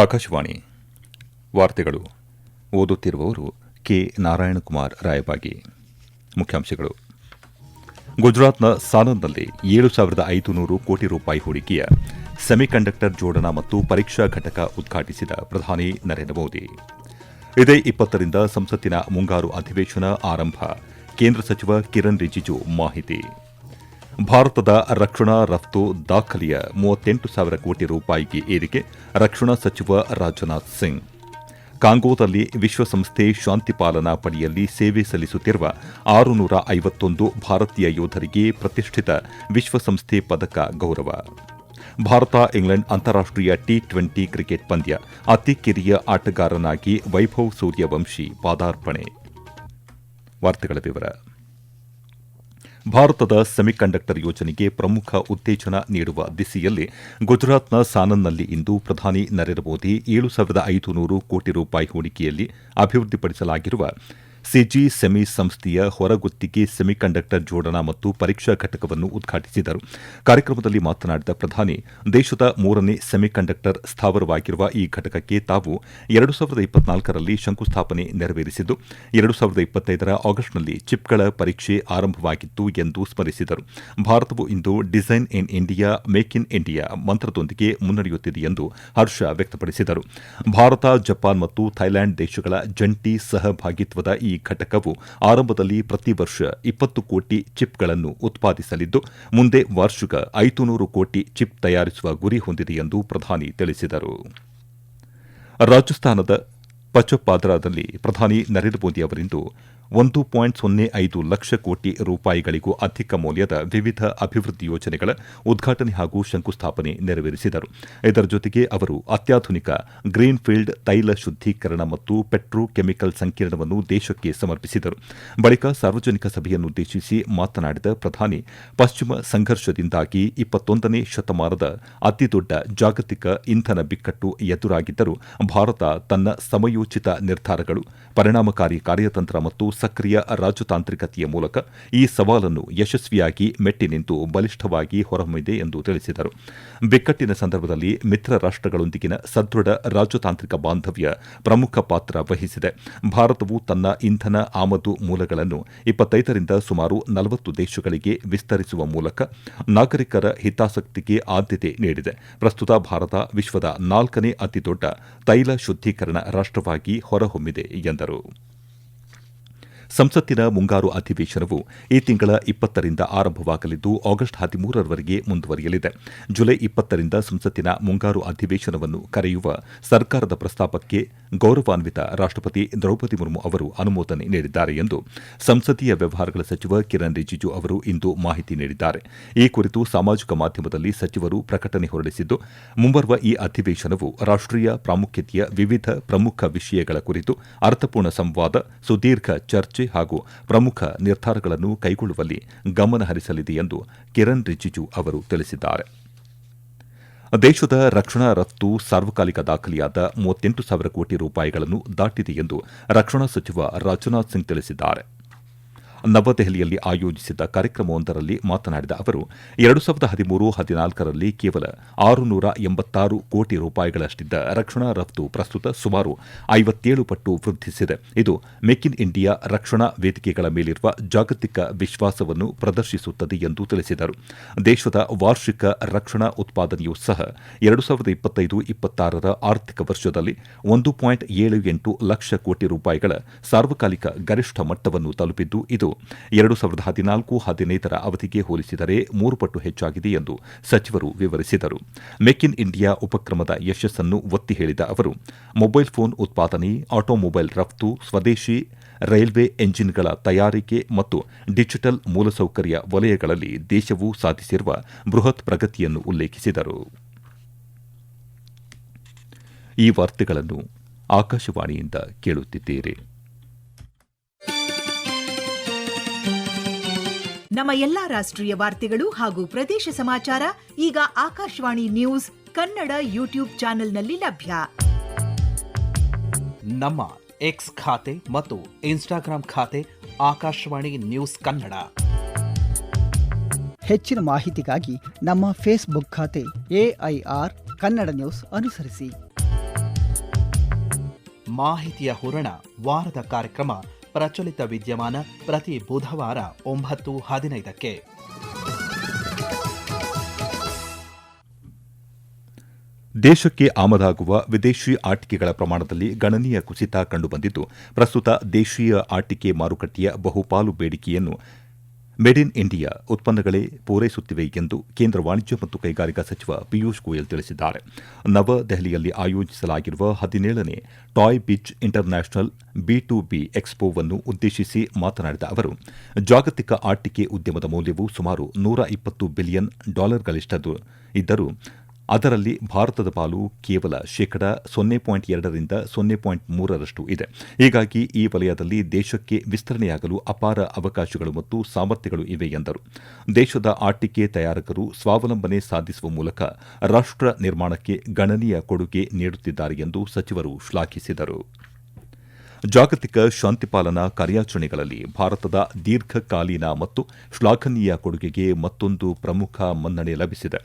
ಆಕಾಶವಾಣಿ ವಾರ್ತೆಗಳು ಓದುತ್ತಿರುವವರು ಕೆ ನಾರಾಯಣಕುಮಾರ್ ರಾಯಬಾಗಿ. ಮುಖ್ಯಾಂಶಗಳು. ಗುಜರಾತ್ನ ಸಾನನ್ನಲ್ಲಿ 7,500 ಕೋಟಿ ರೂಪಾಯಿ ಹೂಡಿಕೆಯ ಸೆಮಿಕಂಡಕ್ಟರ್ ಜೋಡಣಾ ಮತ್ತು ಪರೀಕ್ಷಾ ಘಟಕ ಉದ್ಘಾಟಿಸಿದ ಪ್ರಧಾನಿ ನರೇಂದ್ರ ಮೋದಿ. ಇದೇ 20ರಿಂದ ಸಂಸತ್ತಿನ ಮುಂಗಾರು ಅಧಿವೇಶನ ಆರಂಭ. ಕೇಂದ್ರ ಸಚಿವ ಕಿರಣ್ ರಿಜಿಜು ಮಾಹಿತಿ. ಭಾರತದ ರಕ್ಷಣಾ ರಫ್ತು ದಾಖಲೆಯ 38,000 ಕೋಟಿ ರೂಪಾಯಿಗೆ ಏರಿಕೆ. ರಕ್ಷಣಾ ಸಚಿವ ರಾಜನಾಥ್ ಸಿಂಗ್. ಕಾಂಗೋದಲ್ಲಿ ವಿಶ್ವಸಂಸ್ಥೆ ಶಾಂತಿ ಪಾಲನಾ ಪಡೆಯಲ್ಲಿ ಸೇವೆ ಸಲ್ಲಿಸುತ್ತಿರುವ 651 ಭಾರತೀಯ ಯೋಧರಿಗೆ ಪ್ರತಿಷ್ಠಿತ ವಿಶ್ವಸಂಸ್ಥೆ ಪದಕ ಗೌರವ. ಭಾರತ ಇಂಗ್ಲೆಂಡ್ ಅಂತಾರಾಷ್ಟೀಯ ಟಿ20 ಕ್ರಿಕೆಟ್ ಪಂದ್ಯ. ಅತಿ ಕಿರಿಯ ಆಟಗಾರನಾಗಿ ವೈಭವ್ ಸೂರ್ಯವಂಶಿ ಪಾದಾರ್ಪಣೆ. ವಾರ್ತೆಗಳ ವಿವರ. ಭಾರತದ ಸೆಮಿಕಂಡಕ್ಟರ್ ಯೋಜನೆಗೆ ಪ್ರಮುಖ ಉತ್ತೇಜನ ನೀಡುವ ದಿಸೆಯಲ್ಲಿ ಗುಜರಾತ್ನ ಸಾನನ್ನಲ್ಲಿ ಇಂದು ಪ್ರಧಾನಿ ನರೇಂದ್ರ ಮೋದಿ 7,500 ಕೋಟಿ ರೂಪಾಯಿ ಹೂಡಿಕೆಯಲ್ಲಿ ಅಭಿವೃದ್ಧಿಪಡಿಸಲಾಗಿರುವ ಸಿಜಿ ಸೆಮಿ ಸಂಸ್ಥೆಯ ಹೊರಗುತ್ತಿಗೆ ಸೆಮಿಕಂಡಕ್ಟರ್ ಜೋಡಣಾ ಮತ್ತು ಪರೀಕ್ಷಾ ಘಟಕವನ್ನು ಉದ್ಘಾಟಿಸಿದರು. ಕಾರ್ಯಕ್ರಮದಲ್ಲಿ ಮಾತನಾಡಿದ ಪ್ರಧಾನಿ, ದೇಶದ 3ನೇ ಸೆಮಿಕಂಡಕ್ಟರ್ ಸ್ಥಾವರವಾಗಿರುವ ಈ ಘಟಕಕ್ಕೆ ತಾವು 2024ರಲ್ಲಿ ಶಂಕುಸ್ಥಾಪನೆ ನೆರವೇರಿಸಿದ್ದು 2025ರ ಆಗಸ್ಟ್ನಲ್ಲಿ ಚಿಪ್ಗಳ ಪರೀಕ್ಷೆ ಆರಂಭವಾಗಿತ್ತು ಎಂದು ಸ್ಮರಿಸಿದರು. ಭಾರತವು ಇಂದು design in India, make in India ಮಂತ್ರದೊಂದಿಗೆ ಮುನ್ನಡೆಯುತ್ತಿದೆ ಎಂದು ಹರ್ಷ ವ್ಯಕ್ತಪಡಿಸಿದರು. ಭಾರತ, ಜಪಾನ್ ಮತ್ತು ಥೈಲ್ಯಾಂಡ್ ದೇಶಗಳ ಜಂಟಿ ಸಹಭಾಗಿತ್ವದ ಈ ಘಟಕವು ಆರಂಭದಲ್ಲಿ ಪ್ರತಿ ವರ್ಷ 20 ಕೋಟಿ ಚಿಪ್ಗಳನ್ನು ಉತ್ಪಾದಿಸಲಿದ್ದು ಮುಂದೆ ವಾರ್ಷಿಕ 500 ಕೋಟಿ ಚಿಪ್ ತಯಾರಿಸುವ ಗುರಿ ಹೊಂದಿದೆ ಎಂದು ಪ್ರಧಾನಿ ತಿಳಿಸಿದರು. ರಾಜಸ್ಥಾನದ ಪಚಪಾದ್ರಾದಲ್ಲಿ ಪ್ರಧಾನಿ ನರೇಂದ್ರ ಮೋದಿ ಅವರಿಂದು 1.05 ಲಕ್ಷ ಕೋಟಿ ರೂಪಾಯಿಗಳಿಗೂ ಅಧಿಕ ಮೌಲ್ಯದ ವಿವಿಧ ಅಭಿವೃದ್ಧಿ ಯೋಜನೆಗಳ ಉದ್ಘಾಟನೆ ಹಾಗೂ ಶಂಕುಸ್ಥಾಪನೆ ನೆರವೇರಿಸಿದರು. ಇದರ ಜೊತೆಗೆ ಅವರು ಅತ್ಯಾಧುನಿಕ ಗ್ರೀನ್ಫೀಲ್ಡ್ ತೈಲ ಶುದ್ದೀಕರಣ ಮತ್ತು ಪೆಟ್ರೋಕೆಮಿಕಲ್ ಸಂಕೀರ್ಣವನ್ನು ದೇಶಕ್ಕೆ ಸಮರ್ಪಿಸಿದರು. ಬಳಿಕ ಸಾರ್ವಜನಿಕ ಸಭೆಯನ್ನುದ್ದೇಶಿಸಿ ಮಾತನಾಡಿದ ಪ್ರಧಾನಿ, ಪಶ್ಚಿಮ ಸಂಘರ್ಷದಿಂದಾಗಿ 21ನೇ ಶತಮಾನದ ಅತಿದೊಡ್ಡ ಜಾಗತಿಕ ಇಂಧನ ಬಿಕ್ಕಟ್ಟು ಎದುರಾಗಿದ್ದರೂ ಭಾರತ ತನ್ನ ಸಮಯೋಚಿತ ನಿರ್ಧಾರಗಳು, ಪರಿಣಾಮಕಾರಿ ಕಾರ್ಯತಂತ್ರ ಮತ್ತು ಸಕ್ರಿಯ ರಾಜತಾಂತ್ರಿಕತೆಯ ಮೂಲಕ ಈ ಸವಾಲನ್ನು ಯಶಸ್ವಿಯಾಗಿ ಮೆಟ್ಟಿ ನಿಂತು ಬಲಿಷ್ಠವಾಗಿ ಹೊರಹೊಮ್ಮಿದೆ ಎಂದು ತಿಳಿಸಿದರು. ಬಿಕ್ಕಟ್ಟಿನ ಸಂದರ್ಭದಲ್ಲಿ ಮಿತ್ರ ರಾಷ್ಟಗಳೊಂದಿಗಿನ ಸದೃಢ ರಾಜತಾಂತ್ರಿಕ ಬಾಂಧವ್ಯ ಪ್ರಮುಖ ಪಾತ್ರ ವಹಿಸಿದೆ. ಭಾರತವು ತನ್ನ ಇಂಧನ ಆಮದು ಮೂಲಗಳನ್ನು 25ರಿಂದ ಸುಮಾರು 40 ದೇಶಗಳಿಗೆ ವಿಸ್ತರಿಸುವ ಮೂಲಕ ನಾಗರಿಕರ ಹಿತಾಸಕ್ತಿಗೆ ಆದ್ಯತೆ ನೀಡಿದೆ. ಪ್ರಸ್ತುತ ಭಾರತ ವಿಶ್ವದ 4ನೇ ಅತಿದೊಡ್ಡ ತೈಲ ಶುದ್ದೀಕರಣ ರಾಷ್ಟವಾಗಿ ಹೊರಹೊಮ್ಮಿದೆ ಎಂದರು. ಸಂಸತ್ತಿನ ಮುಂಗಾರು ಅಧಿವೇಶನವು ಈ ತಿಂಗಳ 20ರಿಂದ ಆರಂಭವಾಗಲಿದ್ದು ಆಗಸ್ಟ್ 13ರವರೆಗೆ ಮುಂದುವರಿಯಲಿದೆ. ಜುಲೈ 20ರಿಂದ ಸಂಸತ್ತಿನ ಮುಂಗಾರು ಅಧಿವೇಶನವನ್ನು ಕರೆಯುವ ಸರ್ಕಾರದ ಪ್ರಸ್ತಾಪಕ್ಕೆ ಗೌರವಾನ್ವಿತ ರಾಷ್ಟಪತಿ ದ್ರೌಪದಿ ಮುರ್ಮು ಅವರು ಅನುಮೋದನೆ ನೀಡಿದ್ದಾರೆ ಎಂದು ಸಂಸದೀಯ ವ್ಯವಹಾರಗಳ ಸಚಿವ ಕಿರಣ್ ರಿಜಿಜು ಅವರು ಇಂದು ಮಾಹಿತಿ ನೀಡಿದ್ದಾರೆ. ಈ ಕುರಿತು ಸಾಮಾಜಿಕ ಮಾಧ್ಯಮದಲ್ಲಿ ಸಚಿವರು ಪ್ರಕಟಣೆ ಹೊರಡಿಸಿದ್ದು, ಮುಂಬರುವ ಈ ಅಧಿವೇಶನವು ರಾಷ್ಟೀಯ ಪ್ರಾಮುಖ್ಯತೆಯ ವಿವಿಧ ಪ್ರಮುಖ ವಿಷಯಗಳ ಕುರಿತು ಅರ್ಥಪೂರ್ಣ ಸಂವಾದ, ಸುದೀರ್ಘ ಚರ್ಚೆ ಹಾಗೂ ಪ್ರಮುಖ ನಿರ್ಧಾರಗಳನ್ನು ಕೈಗೊಳ್ಳುವಲ್ಲಿ ಗಮನ ಹರಿಸಲಿದೆ ಎಂದು ಕಿರಣ್ ರಿಜಿಜು ಅವರು ತಿಳಿಸಿದ್ದಾರೆ. ದೇಶದ ರಕ್ಷಣಾ ರಫ್ತು ಸಾರ್ವಕಾಲಿಕ ದಾಖಲೆಯಾದ 38,000 ಕೋಟಿ ರೂಪಾಯಿಗಳನ್ನು ದಾಟಿದೆ ಎಂದು ರಕ್ಷಣಾ ಸಚಿವ ರಾಜನಾಥ್ ಸಿಂಗ್ ತಿಳಿಸಿದ್ದಾರೆ. ನವದೆಹಲಿಯಲ್ಲಿ ಆಯೋಜಿಸಿದ್ದ ಕಾರ್ಯಕ್ರಮವೊಂದರಲ್ಲಿ ಮಾತನಾಡಿದ ಅವರು, 2013-14ರಲ್ಲಿ ಕೇವಲ 686 ಕೋಟಿ ರೂಪಾಯಿಗಳಷ್ಟಿದ್ದ ರಕ್ಷಣಾ ರಫ್ತು ಪ್ರಸ್ತುತ ಸುಮಾರು 57 ಪಟ್ಟು ವೃದ್ಧಿಸಿದೆ. ಇದು ಮೇಕ್ ಇನ್ ಇಂಡಿಯಾ ರಕ್ಷಣಾ ವೇದಿಕೆಗಳ ಮೇಲಿರುವ ಜಾಗತಿಕ ವಿಶ್ವಾಸವನ್ನು ಪ್ರದರ್ಶಿಸುತ್ತದೆ ಎಂದು ತಿಳಿಸಿದರು. ದೇಶದ ವಾರ್ಷಿಕ ರಕ್ಷಣಾ ಉತ್ಪಾದನೆಯೂ ಸಹ 2025-26ರ ಆರ್ಥಿಕ ವರ್ಷದಲ್ಲಿ 1.78 ಲಕ್ಷ ಕೋಟಿ ರೂಪಾಯಿಗಳ ಸಾರ್ವಕಾಲಿಕ ಗರಿಷ್ಠ ಮಟ್ಟವನ್ನು ತಲುಪಿದ್ದು, ಇದು 2014-15ರ ಅವಧಿಗೆ ಹೋಲಿಸಿದರೆ 3 ಪಟ್ಟು ಹೆಚ್ಚಾಗಿದೆ ಎಂದು ಸಚಿವರು ವಿವರಿಸಿದರು. ಮೇಕ್ ಇನ್ ಇಂಡಿಯಾ ಉಪಕ್ರಮದ ಯಶಸ್ಸನ್ನು ಒತ್ತಿ ಹೇಳಿದ ಅವರು, ಮೊಬೈಲ್ ಫೋನ್ ಉತ್ಪಾದನೆ, ಆಟೋಮೊಬೈಲ್ ರಫ್ತು, ಸ್ವದೇಶಿ ರೈಲ್ವೆ ಎಂಜಿನ್ಗಳ ತಯಾರಿಕೆ ಮತ್ತು ಡಿಜಿಟಲ್ ಮೂಲಸೌಕರ್ಯ ವಲಯಗಳಲ್ಲಿ ದೇಶವು ಸಾಧಿಸಿರುವ ಬೃಹತ್ ಪ್ರಗತಿಯನ್ನು ಉಲ್ಲೇಖಿಸಿದರು. ಈ ವಾರ್ತೆಗಳನ್ನು ಆಕಾಶವಾಣಿಯಿಂದ ಕೇಳುತ್ತಿದ್ದೀರಿ. ನಮ್ಮ ಎಲ್ಲಾ ರಾಷ್ಟ್ರೀಯ ವಾರ್ತೆಗಳು ಹಾಗೂ ಪ್ರದೇಶ ಸಮಾಚಾರ ಈಗ ಆಕಾಶವಾಣಿ ನ್ಯೂಸ್ ಕನ್ನಡ ಯೂಟ್ಯೂಬ್ ಚಾನೆಲ್ನಲ್ಲಿ ಲಭ್ಯ. ನಮ್ಮ ಎಕ್ಸ್ ಖಾತೆ ಮತ್ತು ಇನ್ಸ್ಟಾಗ್ರಾಂ ಖಾತೆ ಆಕಾಶವಾಣಿ ನ್ಯೂಸ್ ಕನ್ನಡ. ಹೆಚ್ಚಿನ ಮಾಹಿತಿಗಾಗಿ ನಮ್ಮ ಫೇಸ್ಬುಕ್ ಖಾತೆ AIR ಕನ್ನಡ ನ್ಯೂಸ್ ಅನುಸರಿಸಿ. ಮಾಹಿತಿಯ ಹೂರಣ ವಾರದ ಕಾರ್ಯಕ್ರಮ ಪ್ರಚಲಿತ ವಿದ್ಯಮಾನ ಪ್ರತಿ ಬುಧವಾರ 9:15ಕ್ಕೆ. ದೇಶಕ್ಕೆ ಆಮದಾಗುವ ವಿದೇಶಿ ಆಟಿಕೆಗಳ ಪ್ರಮಾಣದಲ್ಲಿ ಗಣನೀಯ ಕುಸಿತ ಕಂಡುಬಂದಿದ್ದು, ಪ್ರಸ್ತುತ ದೇಶೀಯ ಆಟಿಕೆ ಮಾರುಕಟ್ಟೆಯ ಬಹುಪಾಲು ಬೇಡಿಕೆಯನ್ನು ಮೇಡ್ ಇನ್ ಇಂಡಿಯಾ ಉತ್ಪನ್ನಗಳೇ ಪೂರೈಸುತ್ತಿವೆ ಎಂದು ಕೇಂದ್ರ ವಾಣಿಜ್ಯ ಮತ್ತು ಕೈಗಾರಿಕಾ ಸಚಿವ ಪಿಯೂಷ್ ಗೋಯಲ್ ತಿಳಿಸಿದ್ದಾರೆ. ನವದೆಹಲಿಯಲ್ಲಿ ಆಯೋಜಿಸಲಾಗಿರುವ 17ನೇ ಟಾಯ್ ಬಿಚ್ ಇಂಟರ್ನ್ಯಾಷನಲ್ B2B ಎಕ್ಸ್ಪೋವನ್ನು ಉದ್ದೇಶಿಸಿ ಮಾತನಾಡಿದ ಅವರು, ಜಾಗತಿಕ ಆಟಿಕೆ ಉದ್ಯಮದ ಮೌಲ್ಯವು ಸುಮಾರು $120 ಬಿಲಿಯನ್ ಇದ್ದರೂ ಅದರಲ್ಲಿ ಭಾರತದ ಪಾಲು ಕೇವಲ ಶೇಕಡ 0.2ರಿಂದ 0.3ರಷ್ಟು ಇದೆ. ಹೀಗಾಗಿ ಈ ವಲಯದಲ್ಲಿ ದೇಶಕ್ಕೆ ವಿಸ್ತರಣೆಯಾಗಲು ಅಪಾರ ಅವಕಾಶಗಳು ಮತ್ತು ಸಾಮರ್ಥ್ಯಗಳು ಇವೆ ಎಂದರು. ದೇಶದ ಆಟಿಕೆ ತಯಾರಕರು ಸ್ವಾವಲಂಬನೆ ಸಾಧಿಸುವ ಮೂಲಕ ರಾಷ್ಟ್ರ ನಿರ್ಮಾಣಕ್ಕೆ ಗಣನೀಯ ಕೊಡುಗೆ ನೀಡುತ್ತಿದ್ದಾರೆ ಎಂದು ಸಚಿವರು ಶ್ಲಾಘಿಸಿದರು. ಜಾಗತಿಕ ಶಾಂತಿಪಾಲನಾ ಕಾರ್ಯಾಚರಣೆಗಳಲ್ಲಿ ಭಾರತದ ದೀರ್ಘಕಾಲೀನ ಮತ್ತು ಶ್ಲಾಘನೀಯ ಕೊಡುಗೆಗೆ ಮತ್ತೊಂದು ಪ್ರಮುಖ ಮನ್ನಣೆ ಲಭಿಸಿದೆ.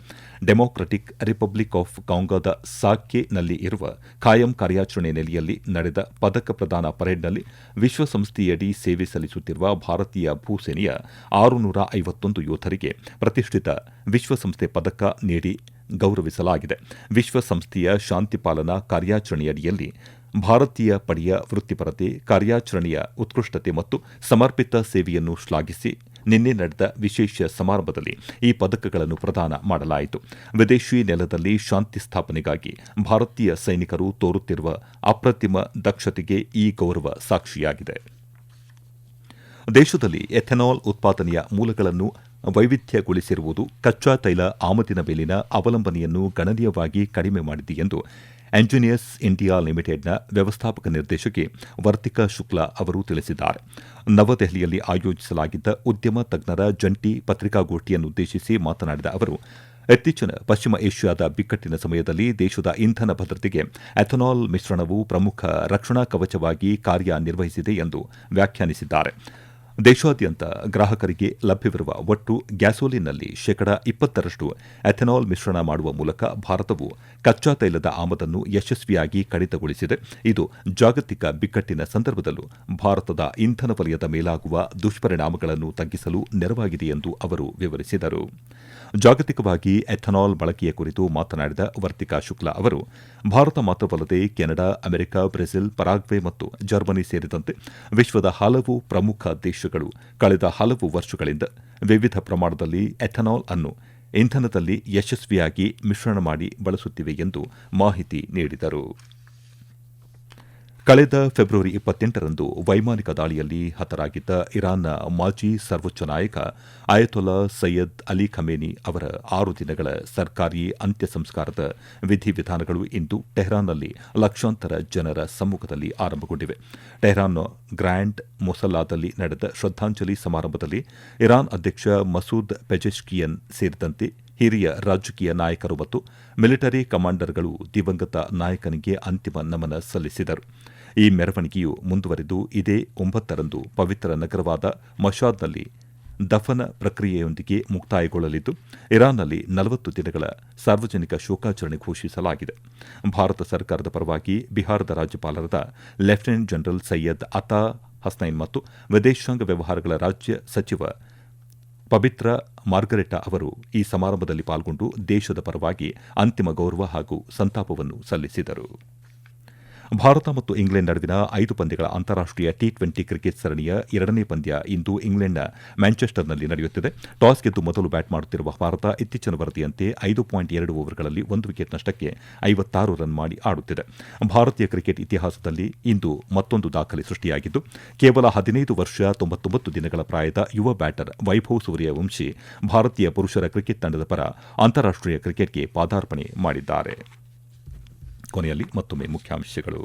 ಡೆಮಾಕ್ರಟಿಕ್ ರಿಪಬ್ಲಿಕ್ ಆಫ್ ಕಾಂಗೋದ ಸಾಕ್ಯೆನಲ್ಲಿ ಇರುವ ಖಾಯಂ ಕಾರ್ಯಾಚರಣೆ ನೆಲೆಯಲ್ಲಿ ನಡೆದ ಪದಕ ಪ್ರದಾನ ಪರೇಡ್ನಲ್ಲಿ ವಿಶ್ವಸಂಸ್ಥೆಯಡಿ ಸೇವೆ ಸಲ್ಲಿಸುತ್ತಿರುವ ಭಾರತೀಯ ಭೂಸೇನೆಯ 651 ಯೋಧರಿಗೆ ಪ್ರತಿಷ್ಠಿತ ವಿಶ್ವಸಂಸ್ಥೆ ಪದಕ ನೀಡಿ ಗೌರವಿಸಲಾಗಿದೆ. ವಿಶ್ವಸಂಸ್ಥೆಯ ಶಾಂತಿಪಾಲನಾ ಕಾರ್ಯಾಚರಣೆಯಡಿಯಲ್ಲಿ ಭಾರತೀಯ ಪಡೆಯ ವೃತ್ತಿಪರತೆ, ಕಾರ್ಯಾಚರಣೆಯ ಉತ್ಕೃಷ್ಟತೆ ಮತ್ತು ಸಮರ್ಪಿತ ಸೇವೆಯನ್ನು ಶ್ಲಾಘಿಸಿ ನಿನ್ನೆ ನಡೆದ ವಿಶೇಷ ಸಮಾರಂಭದಲ್ಲಿ ಈ ಪದಕಗಳನ್ನು ಪ್ರದಾನ ಮಾಡಲಾಯಿತು. ವಿದೇಶಿ ನೆಲದಲ್ಲಿ ಶಾಂತಿ ಸ್ಥಾಪನೆಗಾಗಿ ಭಾರತೀಯ ಸೈನಿಕರು ತೋರುತ್ತಿರುವ ಅಪ್ರತಿಮ ದಕ್ಷತೆಗೆ ಈ ಗೌರವ ಸಾಕ್ಷಿಯಾಗಿದೆ. ದೇಶದಲ್ಲಿ ಎಥೆನಾಲ್ ಉತ್ಪಾದನೆಯ ಮೂಲಗಳನ್ನು ವೈವಿಧ್ಯಗೊಳಿಸಿರುವುದು ಕಚ್ಚಾ ತೈಲ ಆಮದಿನ ಮೇಲಿನ ಅವಲಂಬನೆಯನ್ನು ಗಣನೀಯವಾಗಿ ಕಡಿಮೆ ಮಾಡಿದೆ ಎಂದು ಎಂಜಿನಿಯರ್ಸ್ ಇಂಡಿಯಾ ಲಿಮಿಟೆಡ್ನ ವ್ಯವಸ್ಥಾಪಕ ನಿರ್ದೇಶಕಿ ವರ್ತಿಕಾ ಶುಕ್ಲಾ ಅವರು ತಿಳಿಸಿದ್ದಾರೆ. ನವದೆಹಲಿಯಲ್ಲಿ ಆಯೋಜಿಸಲಾಗಿದ್ದ ಉದ್ಯಮ ತಜ್ಞರ ಜಂಟಿ ಪತ್ರಿಕಾಗೋಷ್ಠಿಯನ್ನುದ್ದೇಶಿಸಿ ಮಾತನಾಡಿದ ಅವರು, ಇತ್ತೀಚಿನ ಪಶ್ಚಿಮ ಏಷ್ಯಾದ ಬಿಕ್ಕಟ್ಟಿನ ಸಮಯದಲ್ಲಿ ದೇಶದ ಇಂಧನ ಭದ್ರತೆಗೆ ಎಥೆನಾಲ್ ಮಿಶ್ರಣವು ಪ್ರಮುಖ ರಕ್ಷಣಾ ಕವಚವಾಗಿ ಕಾರ್ಯನಿರ್ವಹಿಸಿದೆ ಎಂದು ವ್ಯಾಖ್ಯಾನಿಸಿದ್ದಾರೆ. ದೇಶಾದ್ಯಂತ ಗ್ರಾಹಕರಿಗೆ ಲಭ್ಯವಿರುವ ಒಟ್ಟು ಗ್ಯಾಸೋಲಿನ್ನಲ್ಲಿ ಶೇಕಡ 20ರಷ್ಟು ಎಥೆನಾಲ್ ಮಿಶ್ರಣ ಮಾಡುವ ಮೂಲಕ ಭಾರತವು ಕಚ್ಚಾ ತೈಲದ ಆಮದನ್ನು ಯಶಸ್ವಿಯಾಗಿ ಕಡಿತಗೊಳಿಸಿದೆ. ಇದು ಜಾಗತಿಕ ಬಿಕ್ಕಟ್ಟಿನ ಸಂದರ್ಭದಲ್ಲೂ ಭಾರತದ ಇಂಧನ ವಲಯದ ಮೇಲಾಗುವ ದುಷ್ಪರಿಣಾಮಗಳನ್ನು ತಗ್ಗಿಸಲು ನೆರವಾಗಿದೆ ಎಂದು ಅವರು ವಿವರಿಸಿದರು. ಜಾಗತಿಕವಾಗಿ ಎಥೆನಾಲ್ ಬಳಕೆಯ ಕುರಿತು ಮಾತನಾಡಿದ ವರ್ತಿಕಾ ಶುಕ್ಲಾ ಅವರು, ಭಾರತ ಮಾತ್ರವಲ್ಲದೆ ಕೆನಡಾ, ಅಮೆರಿಕ, ಬ್ರೆಜಿಲ್, ಪರಾಗ್ವೆ ಮತ್ತು ಜರ್ಮನಿ ಸೇರಿದಂತೆ ವಿಶ್ವದ ಹಲವು ಪ್ರಮುಖ ದೇಶಗಳು ಕಳೆದ ಹಲವು ವರ್ಷಗಳಿಂದ ವಿವಿಧ ಪ್ರಮಾಣದಲ್ಲಿ ಎಥೆನಾಲ್ ಅನ್ನು ಇಂಧನದಲ್ಲಿ ಯಶಸ್ವಿಯಾಗಿ ಮಿಶ್ರಣ ಮಾಡಿ ಬಳಸುತ್ತಿವೆ ಎಂದು ಮಾಹಿತಿ ನೀಡಿದರು. ಕಳೆದ ಫೆಬ್ರವರಿ 28ರಂದು ವೈಮಾನಿಕ ದಾಳಿಯಲ್ಲಿ ಹತರಾಗಿದ್ದ ಇರಾನ್ನ ಮಾಜಿ ಸರ್ವೋಚ್ಚ ನಾಯಕ ಅಯತೊಲ್ಲಾ ಸೈಯದ್ ಅಲಿ ಖಮೇನಿ ಅವರ 6 ದಿನಗಳ ಸರ್ಕಾರಿ ಅಂತ್ಯ ಸಂಸ್ಕಾರದ ವಿಧಿವಿಧಾನಗಳು ಇಂದು ಟೆಹರಾನ್ನಲ್ಲಿ ಲಕ್ಷಾಂತರ ಜನರ ಸಮ್ಮುಖದಲ್ಲಿ ಆರಂಭಗೊಂಡಿವೆ. ಟೆಹರಾನ್ನ ಗ್ರ್ಯಾಂಡ್ ಮೊಸಲ್ಲಾದಲ್ಲಿ ನಡೆದ ಶ್ರದ್ದಾಂಜಲಿ ಸಮಾರಂಭದಲ್ಲಿ ಇರಾನ್ ಅಧ್ಯಕ್ಷ ಮಸೂದ್ ಪೆಜೆಶ್ಕಿಯನ್ ಸೇರಿದಂತೆ ಹಿರಿಯ ರಾಜಕೀಯ ನಾಯಕರು ಮತ್ತು ಮಿಲಿಟರಿ ಕಮಾಂಡರ್ಗಳು ದಿವಂಗತ ನಾಯಕನಿಗೆ ಅಂತಿಮ ನಮನ ಸಲ್ಲಿಸಿದರು. ಈ ಮೆರವಣಿಗೆಯು ಮುಂದುವರೆದು ಇದೇ 9ರಂದು ಪವಿತ್ರ ನಗರವಾದ ಮಶಾದ್ನಲ್ಲಿ ದಫನ ಪ್ರಕ್ರಿಯೆಯೊಂದಿಗೆ ಮುಕ್ತಾಯಗೊಳ್ಳಲಿದ್ದು, ಇರಾನ್ನಲ್ಲಿ 40 ದಿನಗಳ ಸಾರ್ವಜನಿಕ ಶೋಕಾಚರಣೆ ಘೋಷಿಸಲಾಗಿದೆ. ಭಾರತ ಸರ್ಕಾರದ ಪರವಾಗಿ ಬಿಹಾರದ ರಾಜ್ಯಪಾಲರಾದ ಲೆಫ್ಟಿನೆಂಟ್ ಜನರಲ್ ಸೈಯದ್ ಅತಾ ಹಸ್ನೈನ್ ಮತ್ತು ವಿದೇಶಾಂಗ ವ್ಯವಹಾರಗಳ ರಾಜ್ಯ ಸಚಿವ ಪಬಿತ್ರ ಮಾರ್ಗರೆಟಾ ಅವರು ಈ ಸಮಾರಂಭದಲ್ಲಿ ಪಾಲ್ಗೊಂಡು ದೇಶದ ಪರವಾಗಿ ಅಂತಿಮ ಗೌರವ ಹಾಗೂ ಸಂತಾಪವನ್ನು ಸಲ್ಲಿಸಿದರು. ಭಾರತ ಮತ್ತು ಇಂಗ್ಲೆಂಡ್ ನಡುವಿನ 5 ಪಂದ್ಯಗಳ ಅಂತಾರಾಷ್ಟೀಯ T20 ಕ್ರಿಕೆಟ್ ಸರಣಿಯ 2ನೇ ಪಂದ್ಯ ಇಂದು ಇಂಗ್ಲೆಂಡ್ನ ಮ್ಯಾಂಚೆಸ್ಟರ್ನಲ್ಲಿ ನಡೆಯುತ್ತಿದೆ. ಟಾಸ್ ಗೆದ್ದು ಮೊದಲು ಬ್ಯಾಟ್ ಮಾಡುತ್ತಿರುವ ಭಾರತ ಇತ್ತೀಚಿನ ವರದಿಯಂತೆ 5.2 ಓವರ್ಗಳಲ್ಲಿ 1 ವಿಕೆಟ್ ನಷ್ಟಕ್ಕೆ 56 ರನ್ ಮಾಡಿ ಆಡುತ್ತಿದೆ. ಭಾರತೀಯ ಕ್ರಿಕೆಟ್ ಇತಿಹಾಸದಲ್ಲಿ ಇಂದು ಮತ್ತೊಂದು ದಾಖಲೆ ಸೃಷ್ಟಿಯಾಗಿದ್ದು, ಕೇವಲ 15 ವರ್ಷ 99 ದಿನಗಳ ಪ್ರಾಯದ ಯುವ ಬ್ಯಾಟರ್ ವೈಭವ್ ಸೂರ್ಯವಂಶಿ ಭಾರತೀಯ ಪುರುಷರ ಕ್ರಿಕೆಟ್ ತಂಡದ ಪರ ಅಂತಾರಾಷ್ಟೀಯ ಕ್ರಿಕೆಟ್ಗೆ ಪಾದಾರ್ಪಣೆ ಮಾಡಿದ್ದಾರೆ. ಕೊನೆಯಲ್ಲಿ ಮತ್ತೊಮ್ಮೆ ಮುಖ್ಯಾಂಶಗಳು.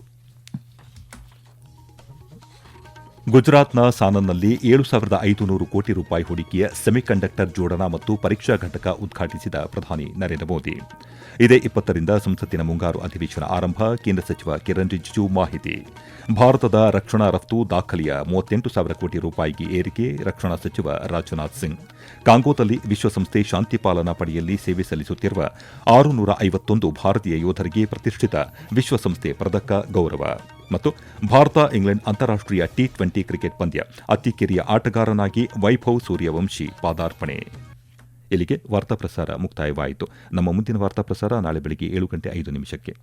ಗುಜರಾತ್ನ ಸಾನನ್ನಲ್ಲಿ 7,500 ಕೋಟಿ ರೂಪಾಯಿ ಹೂಡಿಕೆಯ ಸೆಮಿಕಂಡಕ್ಟರ್ ಜೋಡಣಾ ಮತ್ತು ಪರೀಕ್ಷಾ ಘಟಕ ಉದ್ಘಾಟಿಸಿದ ಪ್ರಧಾನಿ ನರೇಂದ್ರ ಮೋದಿ. ಇದೇ 20ರಿಂದ ಸಂಸತ್ತಿನ ಮುಂಗಾರು ಅಧಿವೇಶನ ಆರಂಭ. ಕೇಂದ್ರ ಸಚಿವ ಕಿರಣ್ ರಿಜಿಜು ಮಾಹಿತಿ. ಭಾರತದ ರಕ್ಷಣಾ ರಫ್ತು ದಾಖಲೆಯ 38,000 ಕೋಟಿ ರೂಪಾಯಿಗೆ ಏರಿಕೆ. ರಕ್ಷಣಾ ಸಚಿವ ರಾಜನಾಥ್ ಸಿಂಗ್. ಕಾಂಗೋದಲ್ಲಿ ವಿಶ್ವಸಂಸ್ಥೆ ಶಾಂತಿ ಪಾಲನಾ ಪಡೆಯಲ್ಲಿ ಸೇವೆ ಸಲ್ಲಿಸುತ್ತಿರುವ 651 ಭಾರತೀಯ ಯೋಧರಿಗೆ ಪ್ರತಿಷ್ಠಿತ ವಿಶ್ವಸಂಸ್ಥೆ ಪದಕ ಗೌರವ. ಮತ್ತು ಭಾರತ ಇಂಗ್ಲೆಂಡ್ ಅಂತಾರಾಷ್ಟೀಯ ಟಿ20 ಕ್ರಿಕೆಟ್ ಪಂದ್ಯ ಅತಿ ಕಿರಿಯ ಆಟಗಾರನಾಗಿ ವೈಭವ್ ಸೂರ್ಯವಂಶಿ ಪಾದಾರ್ಪಣೆ. ಇಲ್ಲಿಗೆ ವಾರ್ತಾ ಪ್ರಸಾರ ಮುಕ್ತಾಯವಾಯಿತು. ನಮ್ಮ ಮುಂದಿನ ವಾರ್ತಾ ಪ್ರಸಾರ ನಾಳೆ ಬೆಳಗ್ಗೆ 7:05.